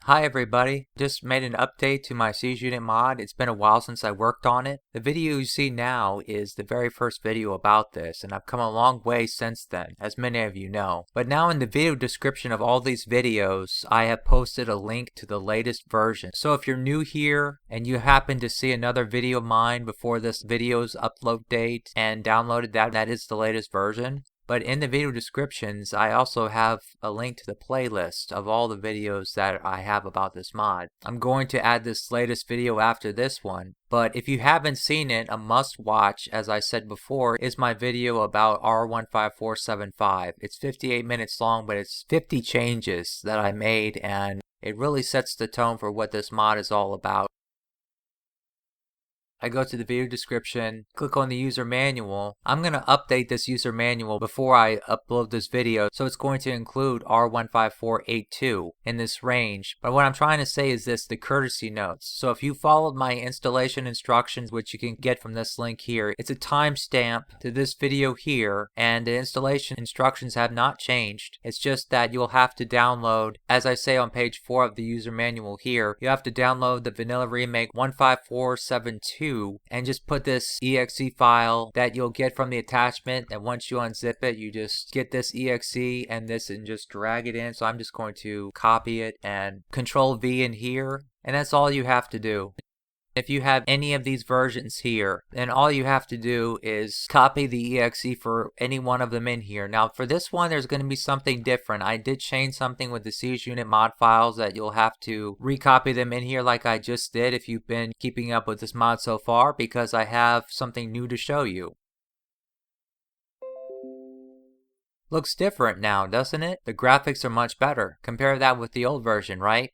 Hi everybody, just made an update to my Siege Unit mod. It's been a while since I worked on it. The video you see now is the very first video about this, and I've come a long way since then, as many of you know. But now in the video description of all these videos, I have posted a link to the latest version. So if you're new here and you happen to see another video of mine before this video's upload date and downloaded that is the latest version. But in the video descriptions, I also have a link to the playlist of all the videos that I have about this mod. I'm going to add this latest video after this one, but if you haven't seen it, a must watch, as I said before, is my video about r15485. It's 58 minutes long, but it's 50 changes that I made, and it really sets the tone for what this mod is all about. I go to the video description, click on the user manual. I'm going to update this user manual before I upload this video, so it's going to include r15482 in this range. But what I'm trying to say is this, the courtesy notes. So if you followed my installation instructions, which you can get from this link here, it's a timestamp to this video here, and the installation instructions have not changed. It's just that you'll have to download, as I say on page 4 of the user manual here, you have to download the vanilla remake 15472 and just put this exe file that you'll get from the attachment, and once you unzip it, you just get this exe and this and just drag it in. So I'm just going to copy it and Control V in here, and that's all you have to do. If you have any of these versions here, then all you have to do is copy the exe for any one of them in here. Now for this one, there's going to be something different. I did change something with the Siege Unit mod files that you'll have to recopy them in here like I just did if you've been keeping up with this mod so far, because I have something new to show you. Looks different now, doesn't it? The graphics are much better. Compare that with the old version, right?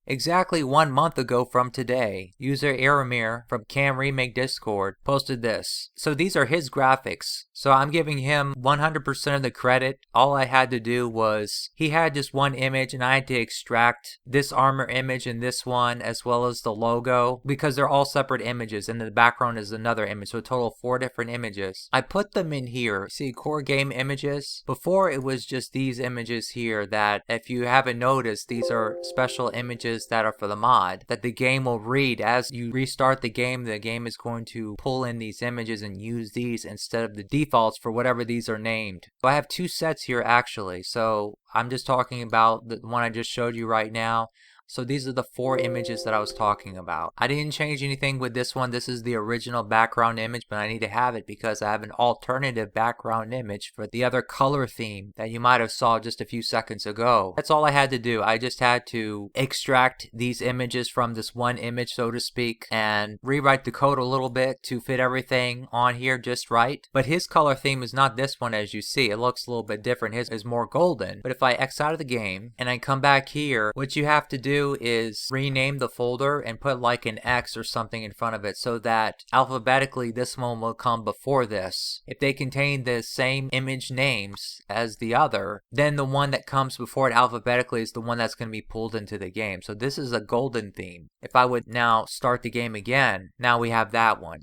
Exactly 1 month ago from today, user Aramir from Cam Remake Discord posted this. So these are his graphics. So I'm giving him 100% of the credit. All I had to do was, he had just one image and I had to extract this armor image and this one as well as the logo, because they're all separate images and the background is another image. So a total of 4 different images. I put them in here. See, core game images. Before it was just these images here that, if you haven't noticed, these are special images that are for the mod that the game will read. As you restart the game is going to pull in these images and use these instead of the defaults for whatever these are named. So I have 2 sets here actually, so I'm just talking about the one I just showed you right now. So these are the 4 images that I was talking about. I didn't change anything with this one. This is the original background image, but I need to have it because I have an alternative background image for the other color theme that you might have saw just a few seconds ago. That's all I had to do. I just had to extract these images from this one image, so to speak, and rewrite the code a little bit to fit everything on here just right. But his color theme is not this one, as you see. It looks a little bit different. His is more golden. But if I X out of the game and I come back here, what you have to do is rename the folder and put like an X or something in front of it so that alphabetically this one will come before this. If they contain the same image names as the other, then the one that comes before it alphabetically is the one that's going to be pulled into the game. So this is a golden theme. If I would now start the game again, now we have that one.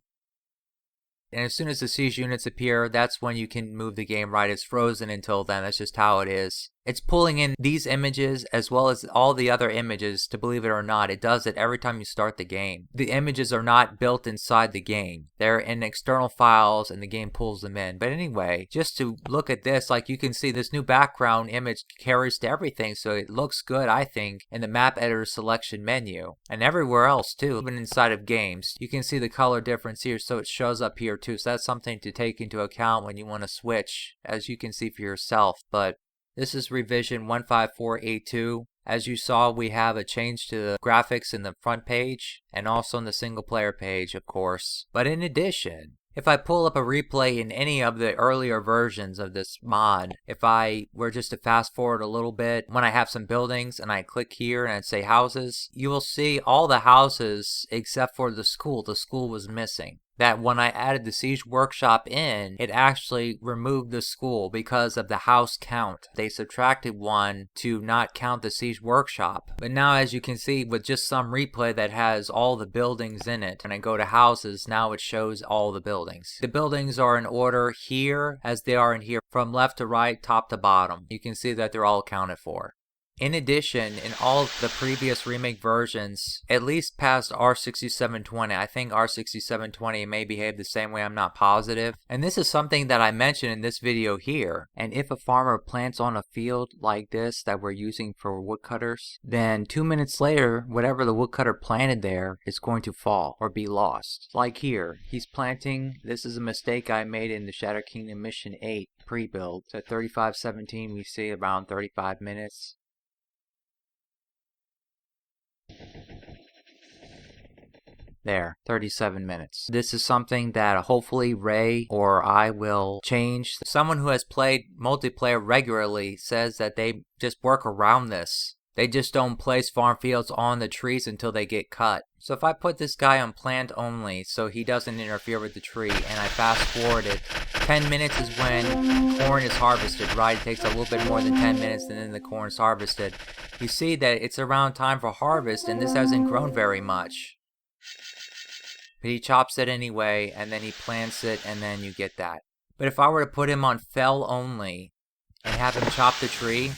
And as soon as the siege units appear, that's when you can move the game right. It's frozen until then. That's just how it is. It's pulling in these images as well as all the other images, to believe it or not. It does it every time you start the game. The images are not built inside the game. They're in external files and the game pulls them in. But anyway, just to look at this, like you can see this new background image carries to everything, so it looks good, I think, in the map editor selection menu. And everywhere else too, even inside of games. You can see the color difference here, so it shows up here too. So that's something to take into account when you want to switch, as you can see for yourself. But this is revision 15482. As you saw, we have a change to the graphics in the front page and also in the single player page, of course. But in addition, if I pull up a replay in any of the earlier versions of this mod, if I were just to fast forward a little bit, when I have some buildings and I click here and I say houses, you will see all the houses except for the school. The school was missing. That when I added the Siege Workshop in, it actually removed the school because of the house count. They subtracted 1 to not count the Siege Workshop. But now, as you can see, with just some replay that has all the buildings in it, and I go to houses, now it shows all the buildings. The buildings are in order here as they are in here, from left to right, top to bottom. You can see that they're all accounted for. In addition, in all of the previous remake versions, at least past r6720, I think r6720 may behave the same way, I'm not positive. And this is something that I mentioned in this video here. And if a farmer plants on a field like this that we're using for woodcutters, then 2 minutes later, whatever the woodcutter planted there is going to fall or be lost. Like here, he's planting, this is a mistake I made in the Shadow Kingdom Mission 8 pre-build. So 3517, we see around 35 minutes. There, 37 minutes. This is something that hopefully Ray or I will change. Someone who has played multiplayer regularly says that they just work around this. They just don't place farm fields on the trees until they get cut. So if I put this guy on plant only so he doesn't interfere with the tree, and I fast forward it, 10 minutes is when corn is harvested, right? It takes a little bit more than 10 minutes and then the corn is harvested. You see that it's around time for harvest and this hasn't grown very much. But he chops it anyway, and then he plants it, and then you get that. But if I were to put him on fell only and have him chop the tree,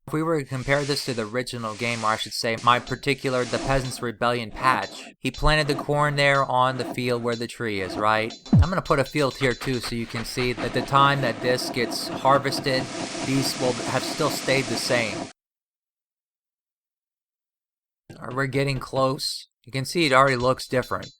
if we were to compare this to the original game, or I should say the Peasants' Rebellion patch, he planted the corn there on the field where the tree is, right? I'm going to put a field here too so you can see that the time that this gets harvested, these will have still stayed the same. We're getting close. You can see it already looks different.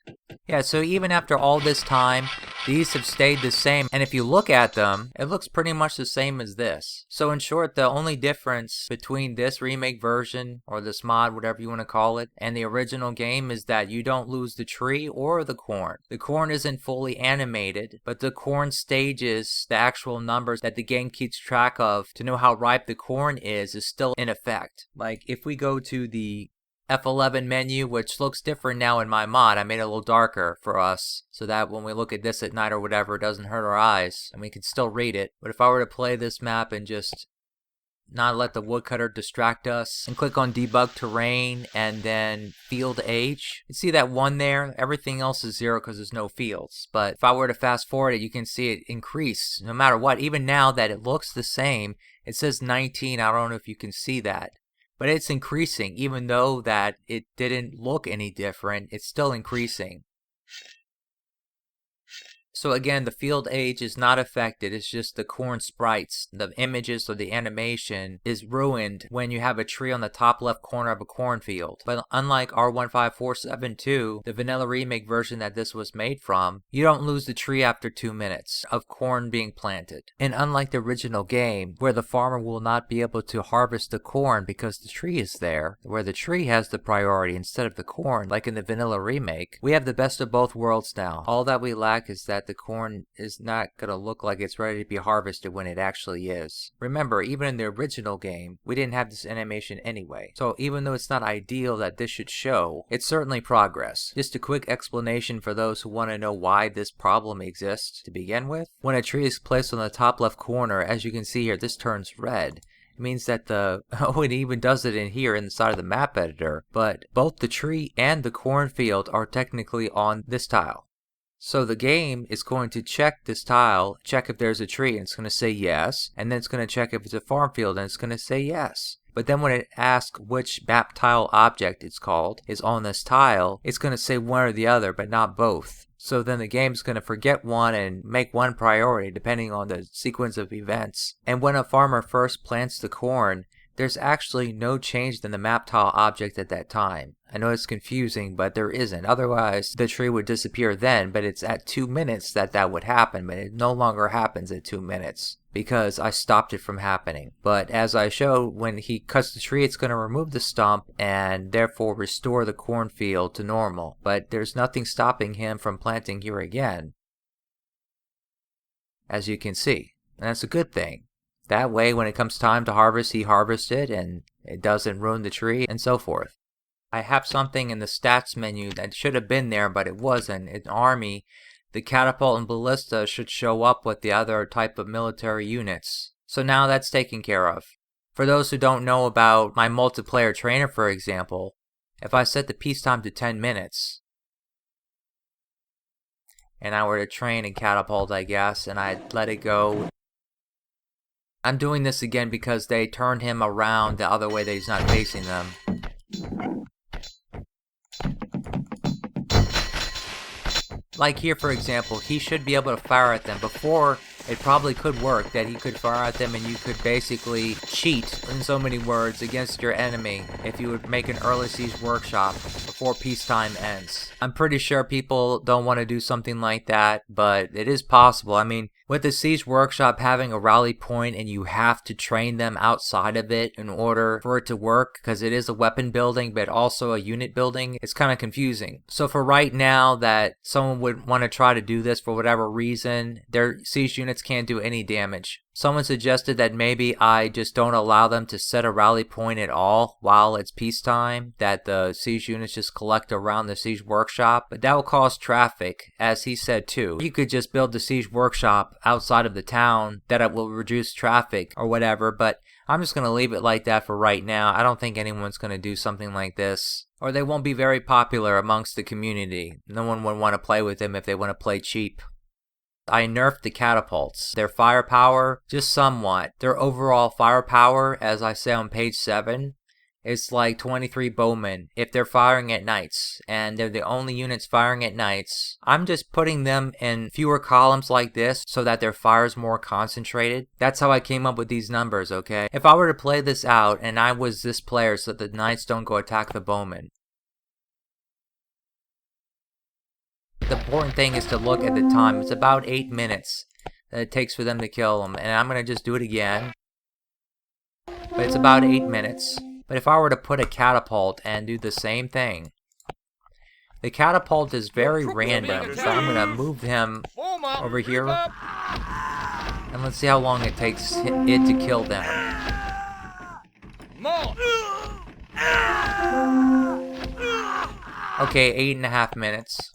Yeah, so even after all this time, these have stayed the same. And if you look at them, it looks pretty much the same as this. So in short, the only difference between this remake version, or this mod, whatever you want to call it, and the original game is that you don't lose the tree or the corn. The corn isn't fully animated, but the corn stages, the actual numbers that the game keeps track of to know how ripe the corn is still in effect. Like if we go to the F11 menu, which looks different now in my mod. I made it a little darker for us so that when we look at this at night or whatever, it doesn't hurt our eyes and we can still read it. But if I were to play this map and just not let the woodcutter distract us and click on debug terrain and then field age, you see that one there? Everything else is 0 because there's no fields. But if I were to fast forward it, you can see it increase no matter what. Even now that it looks the same, it says 19. I don't know if you can see that. But it's increasing, even though that it didn't look any different, it's still increasing. So again, the field age is not affected, it's just the corn sprites. The images or the animation is ruined when you have a tree on the top left corner of a cornfield. But unlike r15482, the vanilla remake version that this was made from, you don't lose the tree after 2 minutes of corn being planted. And unlike the original game, where the farmer will not be able to harvest the corn because the tree is there, where the tree has the priority instead of the corn, like in the vanilla remake, we have the best of both worlds now. All that we lack is that the corn is not going to look like it's ready to be harvested when it actually is. Remember, even in the original game, we didn't have this animation anyway. So even though it's not ideal that this should show, it's certainly progress. Just a quick explanation for those who want to know why this problem exists to begin with. When a tree is placed on the top left corner, as you can see here, this turns red. It means that it even does it in here inside of the map editor, but both the tree and the cornfield are technically on this tile. So the game is going to check this tile, check if there's a tree, and it's going to say yes, and then it's going to check if it's a farm field, and it's going to say yes. But then when it asks which map tile object it's called is on this tile, it's going to say one or the other, but not both. So then the game's going to forget one and make one priority depending on the sequence of events. And when a farmer first plants the corn, there's actually no change in the map tile object at that time. I know it's confusing, but there isn't. Otherwise, the tree would disappear then, but it's at 2 minutes that would happen, but it no longer happens at 2 minutes because I stopped it from happening. But as I showed, when he cuts the tree, it's going to remove the stump and therefore restore the cornfield to normal. But there's nothing stopping him from planting here again, as you can see. And that's a good thing. That way, when it comes time to harvest, he harvests it and it doesn't ruin the tree and so forth. I have something in the stats menu that should have been there, but it wasn't. In Army, the Catapult and Ballista should show up with the other type of military units. So now that's taken care of. For those who don't know about my multiplayer trainer, for example, if I set the peacetime to 10 minutes, and I were to train in Catapult, I guess, and I let it go I'm doing this again because they turned him around the other way that he's not facing them. Like here, for example, he should be able to fire at them. Before, it probably could work that he could fire at them and you could basically cheat, in so many words, against your enemy if you would make an early siege workshop before peacetime ends. I'm pretty sure people don't want to do something like that, but it is possible. I mean, with the siege workshop having a rally point and you have to train them outside of it in order for it to work, because it is a weapon building but also a unit building, it's kind of confusing. So for right now that someone would want to try to do this for whatever reason, their siege units can't do any damage. Someone suggested that maybe I just don't allow them to set a rally point at all while it's peacetime, that the siege units just collect around the siege workshop, but that will cause traffic, as he said too. You could just build the siege workshop outside of the town, that it will reduce traffic or whatever, but I'm just going to leave it like that for right now. I don't think anyone's going to do something like this, or they won't be very popular amongst the community. No one would want to play with them if they want to play cheap. I nerfed the catapults. Their firepower, just somewhat. Their overall firepower, as I say on page 7, it's like 23 bowmen if they're firing at nights, and they're the only units firing at nights. I'm just putting them in fewer columns like this so that their fire is more concentrated. That's how I came up with these numbers, okay? If I were to play this out and I was this player so that the knights don't go attack the bowmen, the important thing is to look at the time. It's about 8 minutes that it takes for them to kill them. And I'm going to just do it again. But it's about 8 minutes. But if I were to put a catapult and do the same thing, the catapult is very random. So I'm going to move him over here. And let's see how long it takes it to kill them. Okay, 8.5 minutes.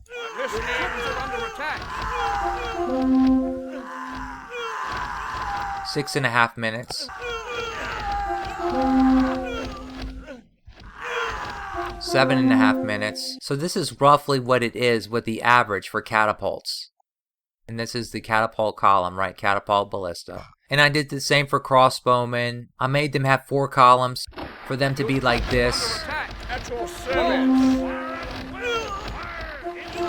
6.5 minutes. 7.5 minutes. So this is roughly what it is with the average for catapults. And this is the catapult column, right? Catapult ballista. And I did the same for crossbowmen. I made them have 4 columns for them to be like this.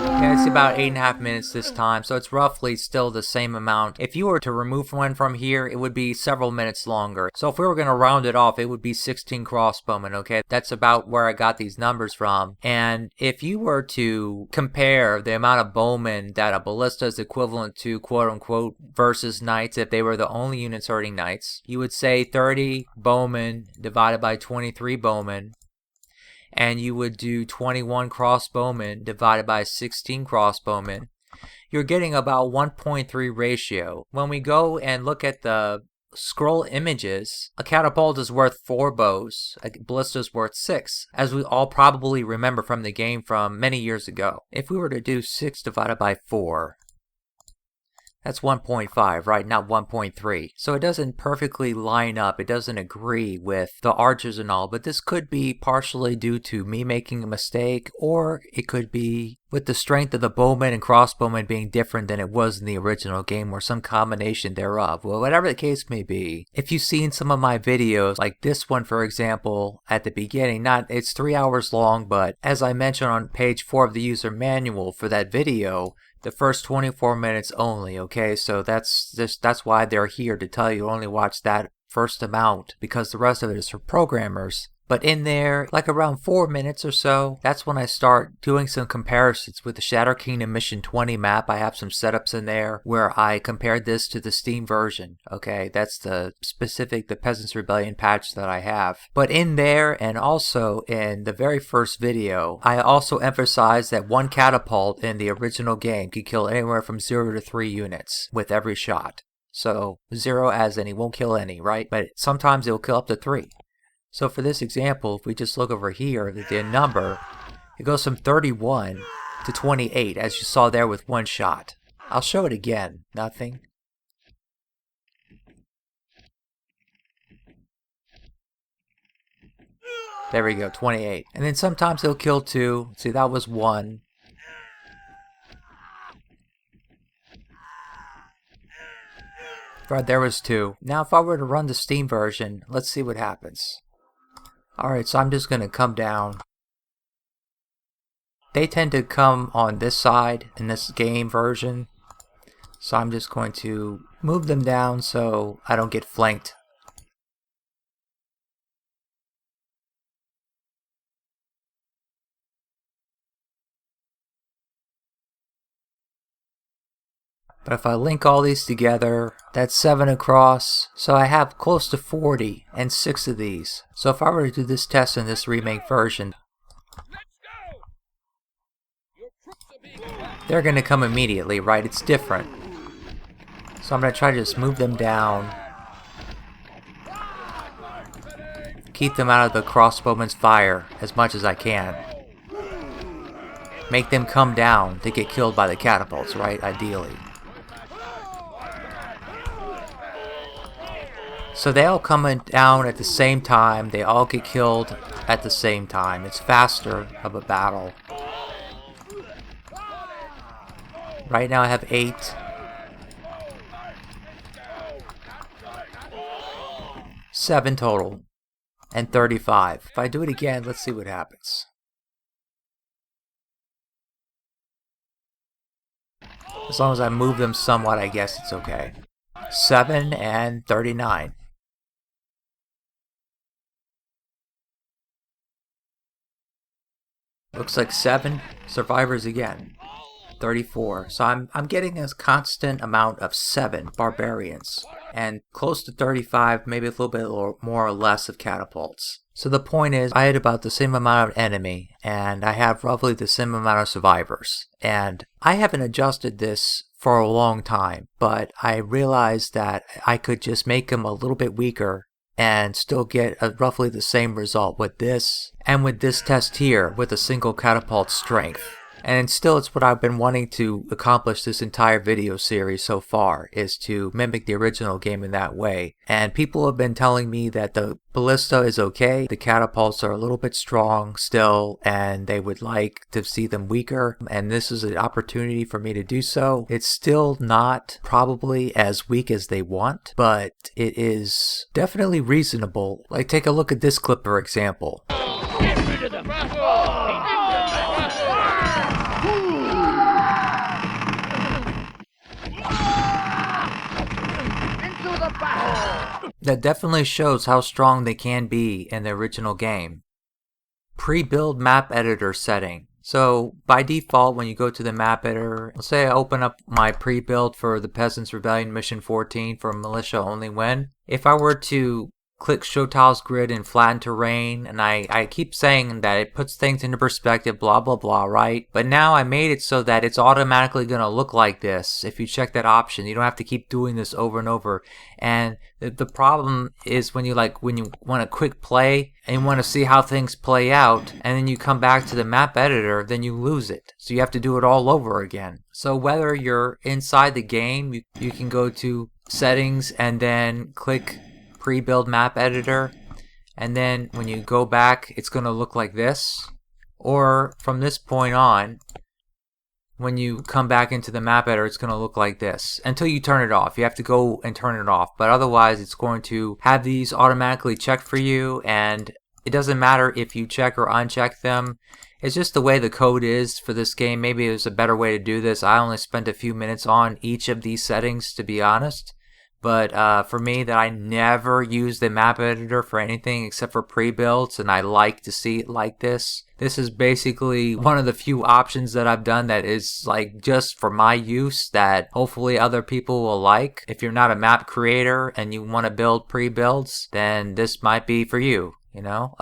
Yeah, it's about 8.5 minutes this time, so it's roughly still the same amount. If you were to remove one from here, it would be several minutes longer. So if we were going to round it off, it would be 16 crossbowmen, okay? That's about where I got these numbers from. And if you were to compare the amount of bowmen that a ballista is equivalent to, quote-unquote, versus knights, if they were the only units hurting knights, you would say 30 bowmen divided by 23 bowmen. And you would do 21 crossbowmen divided by 16 crossbowmen. You're getting about 1.3 ratio. When we go and look at the scroll images, a catapult is worth 4 bows, a ballista is worth 6, as we all probably remember from the game from many years ago. If we were to do 6 divided by 4, that's 1.5, right? Not 1.3. So it doesn't perfectly line up. It doesn't agree with the archers and all, but this could be partially due to me making a mistake, or it could be with the strength of the bowmen and crossbowmen being different than it was in the original game, or some combination thereof. Well, whatever the case may be, if you've seen some of my videos, like this one for example, at the beginning, it's 3 hours long, but as I mentioned on page 4 of the user manual for that video, the first 24 minutes only, okay? So that's why they're here, to tell you only watch that first amount, because the rest of it is for programmers. But in there, like around 4 minutes or so, that's when I start doing some comparisons with the Shadow Kingdom Mission 20 map. I have some setups in there where I compared this to the Steam version, okay? That's the Peasants Rebellion patch that I have. But in there, and also in the very first video, I also emphasized that one catapult in the original game could kill anywhere from 0 to 3 units with every shot. So 0 as in he won't kill any, right? But sometimes it'll kill up to 3. So for this example, if we just look over here, the number, it goes from 31 to 28, as you saw there with one shot. I'll show it again. Nothing. There we go, 28. And then sometimes he'll kill 2. See, that was 1. Right, there was 2. Now if I were to run the Steam version, let's see what happens. Alright, so I'm just going to come down. They tend to come on this side in this game version. So I'm just going to move them down so I don't get flanked. But if I link all these together, that's 7 across. So I have close to 40 and 6 of these. So if I were to do this test in this remake version, they're going to come immediately, right? It's different. So I'm going to try to just move them down. Keep them out of the crossbowman's fire as much as I can. Make them come down to get killed by the catapults, right? Ideally. So they all come down at the same time. They all get killed at the same time. It's faster of a battle. Right now I have 8. Seven total. And 35. If I do it again, let's see what happens. As long as I move them somewhat, I guess it's okay. 7 and 39. Looks like 7 survivors again. 34. So I'm getting a constant amount of 7 barbarians and close to 35, maybe a little bit more or less of catapults. So the point is, I had about the same amount of enemy and I have roughly the same amount of survivors. And I haven't adjusted this for a long time, but I realized that I could just make them a little bit weaker and still get roughly the same result with this and with this test here with a single catapult strength. And still, it's what I've been wanting to accomplish this entire video series so far, is to mimic the original game in that way. And people have been telling me that the ballista is okay, the catapults are a little bit strong still, and they would like to see them weaker, and this is an opportunity for me to do so. It's still not probably as weak as they want, but it is definitely reasonable. Like, take a look at this clip for example. Get rid of them. That definitely shows how strong they can be in the original game. Pre-build map editor setting. So by default, when you go to the map editor, let's say I open up my pre-build for the Peasants Rebellion Mission 14 for militia only win. If I were to click show tiles grid and flatten terrain, and I keep saying that it puts things into perspective, blah blah blah, right? But now I made it so that it's automatically going to look like this. If you check that option, you don't have to keep doing this over and over. And the problem is when you want a quick play and you want to see how things play out, and then you come back to the map editor, then you lose it. So you have to do it all over again. So whether you're inside the game, you can go to settings and then click pre-build map editor, and then when you go back it's going to look like this, or from this point on when you come back into the map editor it's going to look like this until you turn it off. You have to go and turn it off, but otherwise it's going to have these automatically checked for you, and it doesn't matter if you check or uncheck them. It's just the way the code is for this game. Maybe there's a better way to do this. I only spent a few minutes on each of these settings, to be honest. But for me, that I never use the map editor for anything except for pre-builds, and I like to see it like this. This is basically one of the few options that I've done that is like just for my use that hopefully other people will like. If you're not a map creator and you want to build pre-builds, then this might be for you, you know?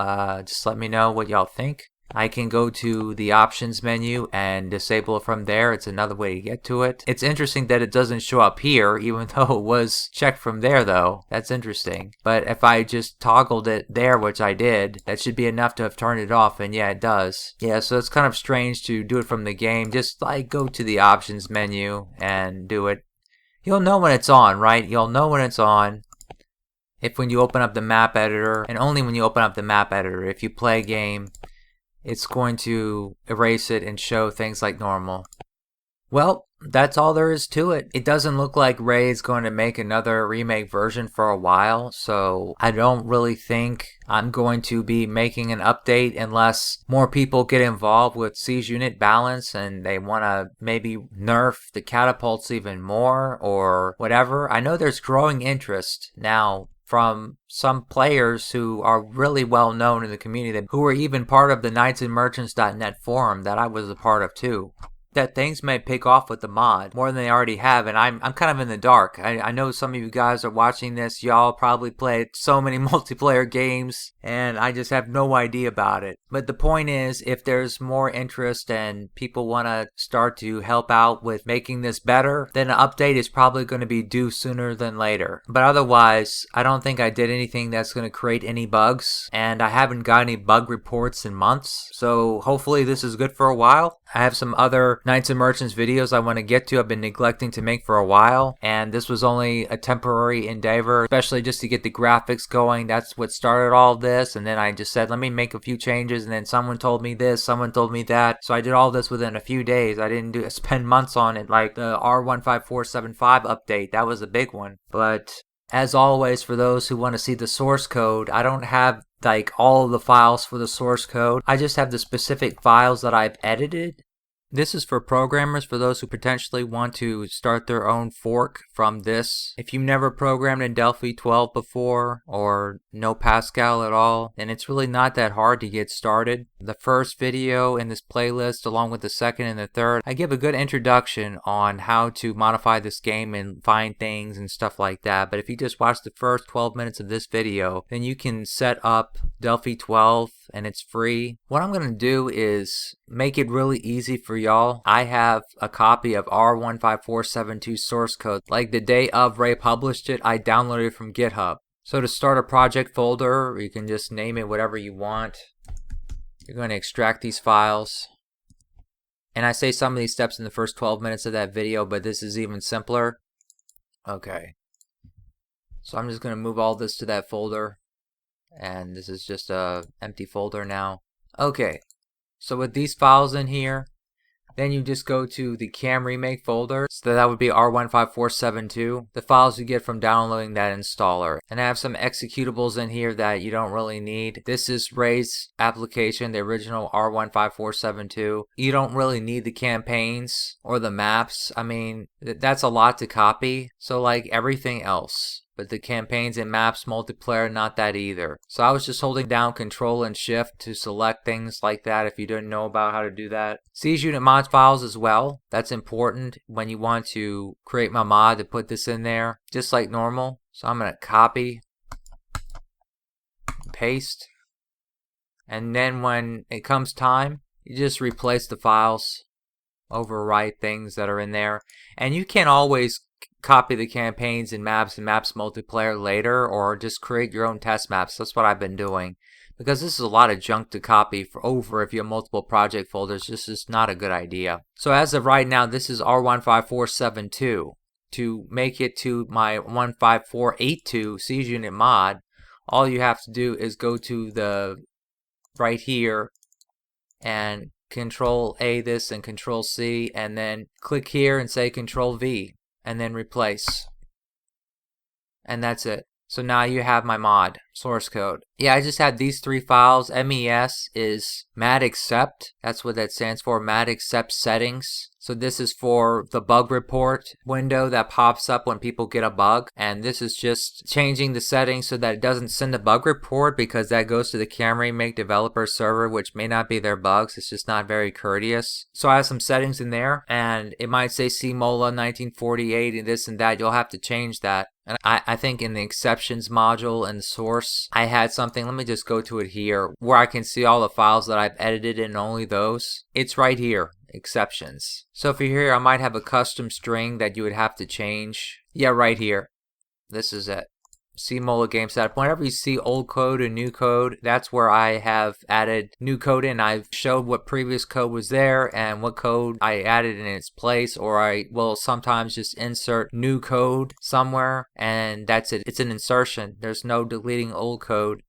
Just let me know what y'all think. I can go to the options menu and disable it from there. It's another way to get to it. It's interesting that it doesn't show up here, even though it was checked from there though. That's interesting. But if I just toggled it there, which I did, that should be enough to have turned it off, and yeah, it does. Yeah, so it's kind of strange to do it from the game. Just like go to the options menu and do it. You'll know when it's on, right? You'll know when it's on when you open up the map editor, and only when you open up the map editor. If you play a game, it's going to erase it and show things like normal. Well, that's all there is to it. It doesn't look like Ray is going to make another remake version for a while, so I don't really think I'm going to be making an update unless more people get involved with siege unit balance and they want to maybe nerf the catapults even more or whatever. I know there's growing interest now from some players who are really well known in the community, who are even part of the knightsandmerchants.net forum that I was a part of too, that things may pick off with the mod more than they already have, and I'm kind of in the dark. I know some of you guys are watching this. Y'all probably played so many multiplayer games, and I just have no idea about it. But the point is, if there's more interest and people want to start to help out with making this better, then an update is probably going to be due sooner than later. But otherwise, I don't think I did anything that's going to create any bugs, and I haven't got any bug reports in months, so hopefully this is good for a while. I have some other Knights and Merchants videos I want to get to. I've been neglecting to make for a while, and this was only a temporary endeavor, especially just to get the graphics going. That's what started all this, and then I just said, let me make a few changes, and then someone told me this, someone told me that, so I did all this within a few days. I didn't spend months on it, like the r15485 update. That was a big one. But as always, for those who want to see the source code, I don't have like all of the files for the source code. I just have the specific files that I've edited. This is for programmers, for those who potentially want to start their own fork from this. If you've never programmed in Delphi 12 before or no Pascal at all, then it's really not that hard to get started. The first video in this playlist, along with the second and the third, I give a good introduction on how to modify this game and find things and stuff like that. But if you just watch the first 12 minutes of this video, then you can set up Delphi 12 and it's free. What I'm going to do is make it really easy for y'all. I have a copy of r15482 source code. Like the day of Ray published it, I downloaded it from GitHub. So to start a project folder, you can just name it whatever you want. You're going to extract these files. And I say some of these steps in the first 12 minutes of that video, but this is even simpler. Okay. So I'm just going to move all this to that folder. And this is just a empty folder now. Okay, so with these files in here, then you just go to the Cam Remake folder. So that would be r15482, the files you get from downloading that installer. And I have some executables in here that you don't really need. This is Ray's application, the original r15482. You don't really need the campaigns or the maps. I mean, that's a lot to copy. So like everything else. But the campaigns and maps multiplayer, not that either. So I was just holding down Control and Shift to select things like that if you didn't know about how to do that. Siege unit mods files as well. That's important when you want to create my mod to put this in there, just like normal. So I'm going to copy, paste, and then when it comes time, you just replace the files, overwrite things that are in there. And you can always copy the campaigns and maps multiplayer later, or just create your own test maps. That's what I've been doing, because this is a lot of junk to copy for over if you have multiple project folders. This is not a good idea. So as of right now, this is r15482. To make it to my 15482 siege unit mod, all you have to do is go to the right here and Control A this and Control C, and then click here and say Control V. And then replace. And that's it. So now you have my mod source code. Yeah, I just had these three files. MES is mad accept. That's what that stands for, mad accept settings. So this is for the bug report window that pops up when people get a bug. And this is just changing the settings so that it doesn't send a bug report, because that goes to the Cam Remake developer server, which may not be their bugs. It's just not very courteous. So I have some settings in there, and it might say CMOLA 1948 and this and that. You'll have to change that. And I think in the exceptions module and the source, I had something. Let me just go to it here where I can see all the files that I've edited and only those. It's right here. Exceptions. So if you're here, I might have a custom string that you would have to change. Yeah, right here. This is it. CMOLA game setup. Whenever you see old code and new code, that's where I have added new code in. I've showed what previous code was there and what code I added in its place, or I will sometimes just insert new code somewhere, and that's it. It's an insertion. There's no deleting old code.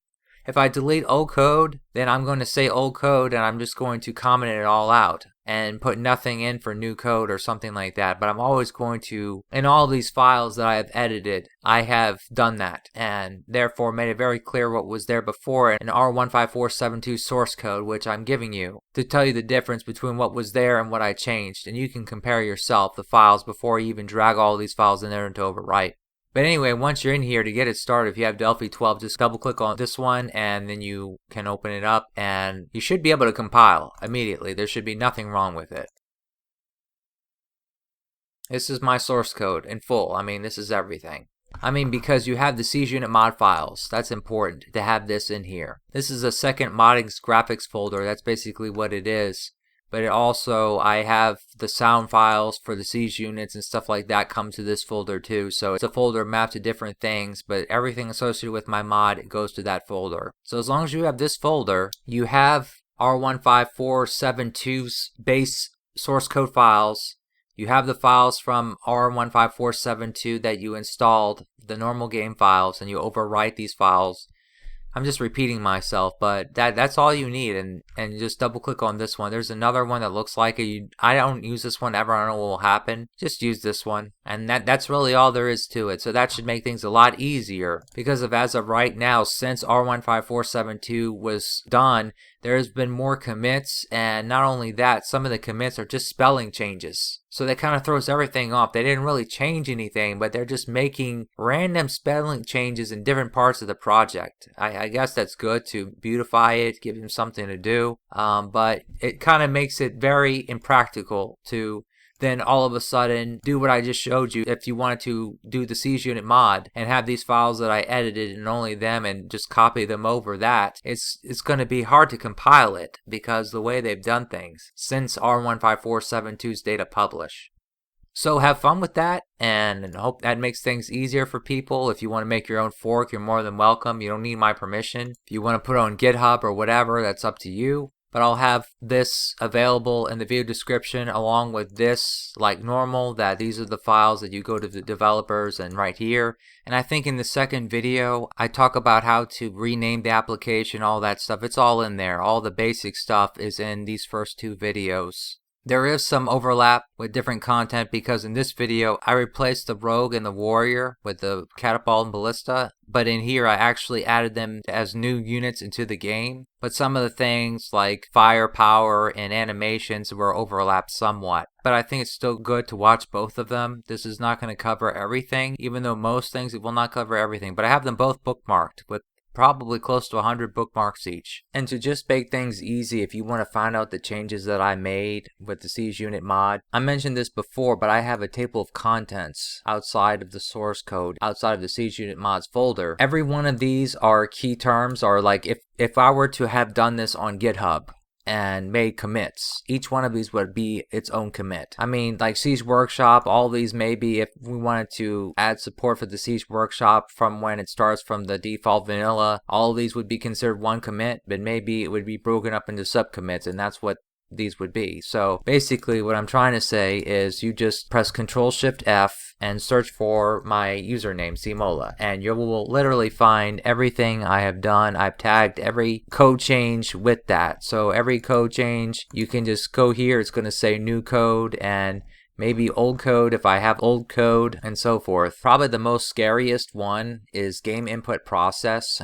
If I delete old code, then I'm going to say old code and I'm just going to comment it all out. and put nothing in for new code or something like that, but I'm always going to, in all these files that I have edited, I have done that, and therefore made it very clear what was there before in r15482 source code, which I'm giving you to tell you the difference between what was there and what I changed, and you can compare yourself the files before you even drag all these files in there to overwrite. But anyway, once you're in here, to get it started, if you have Delphi 12, just double click on this one and then you can open it up and you should be able to compile immediately. There should be nothing wrong with it. This is my source code in full. I mean, this is everything. I mean, because you have the Siege Unit mod files. That's important to have this in here. This is a second modding graphics folder. That's basically what it is. But it also, I have the sound files for the siege units and stuff like that come to this folder too. So it's a folder mapped to different things, but everything associated with my mod goes to that folder. So as long as you have this folder, you have r15482's base source code files. You have the files from r15482 that you installed, the normal game files, and you overwrite these files. I'm just repeating myself, but that's all you need, and just double click on this one. There's another one that looks like it. I don't use this one ever. I don't know what will happen. Just use this one, and that's really all there is to it. So that should make things a lot easier, because as of right now, since r15482 was done, there's been more commits, and not only that, some of the commits are just spelling changes. So that kind of throws everything off. They didn't really change anything, but they're just making random spelling changes in different parts of the project. I guess that's good to beautify it, give them something to do, but it kind of makes it very impractical to then all of a sudden do what I just showed you. If you wanted to do the Siege Unit mod and have these files that I edited and only them and just copy them over that, it's going to be hard to compile it because the way they've done things since r15482's data publish. So have fun with that, and hope that makes things easier for people. If you want to make your own fork, you're more than welcome. You don't need my permission. If you want to put it on GitHub or whatever, that's up to you. But I'll have this available in the video description along with this like normal, that these are the files that you go to the developers and right here. And I think in the second video, I talk about how to rename the application, all that stuff. It's all in there. All the basic stuff is in these first two videos. There is some overlap with different content because in this video I replaced the Rogue and the Warrior with the Catapult and Ballista, but in here I actually added them as new units into the game. But some of the things like firepower and animations were overlapped somewhat. But I think it's still good to watch both of them. This is not going to cover everything, even though most things it will not cover everything. But I have them both bookmarked with probably close to 100 bookmarks each. And to just make things easy, if you want to find out the changes that I made with the Siege Unit mod, I mentioned this before, but I have a table of contents outside of the source code, outside of the Siege Unit mods folder. Every one of these are key terms, or like if I were to have done this on GitHub and made commits, each one of these would be its own commit. I mean, like Siege Workshop, all these maybe if we wanted to add support for the Siege Workshop from when it starts from the default vanilla, all of these would be considered one commit, but maybe it would be broken up into subcommits, and that's what these would be. So basically what I'm trying to say is you just press Control-Shift-F and search for my username, Cmola, and you will literally find everything I have done. I've tagged every code change with that. So every code change, you can just go here, it's going to say new code and maybe old code if I have old code and so forth. Probably the most scariest one is game input process.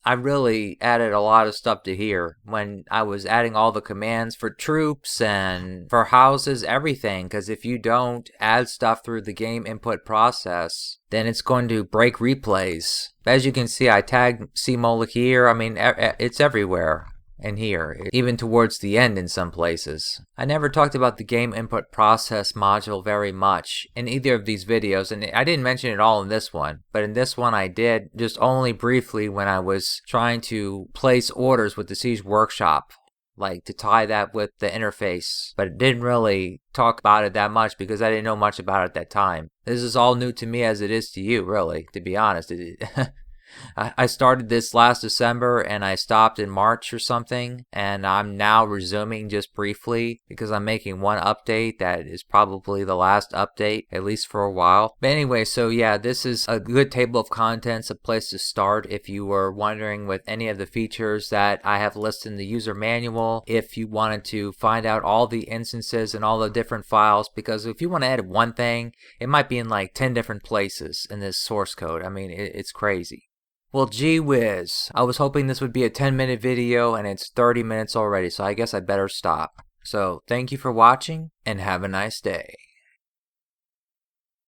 I really added a lot of stuff to here when I was adding all the commands for troops and for houses, everything, because if you don't add stuff through the game input process, then it's going to break replays. As you can see, I tagged Cmola here. I mean, it's everywhere in here, even towards the end in some places. I never talked about the game input process module very much in either of these videos, and I didn't mention it all in this one, but in this one I did, just only briefly when I was trying to place orders with the Siege Workshop, like to tie that with the interface, but it didn't really talk about it that much because I didn't know much about it at that time. This is all new to me as it is to you, really, to be honest. I started this last December and I stopped in March or something, and I'm now resuming just briefly because I'm making one update that is probably the last update, at least for a while. But anyway, so yeah, this is a good table of contents, a place to start if you were wondering with any of the features that I have listed in the user manual, if you wanted to find out all the instances and all the different files, because if you want to edit one thing, it might be in like 10 different places in this source code. I mean, it's crazy. Well, gee whiz, I was hoping this would be a 10-minute video and it's 30 minutes already, so I guess I better stop. So, thank you for watching and have a nice day.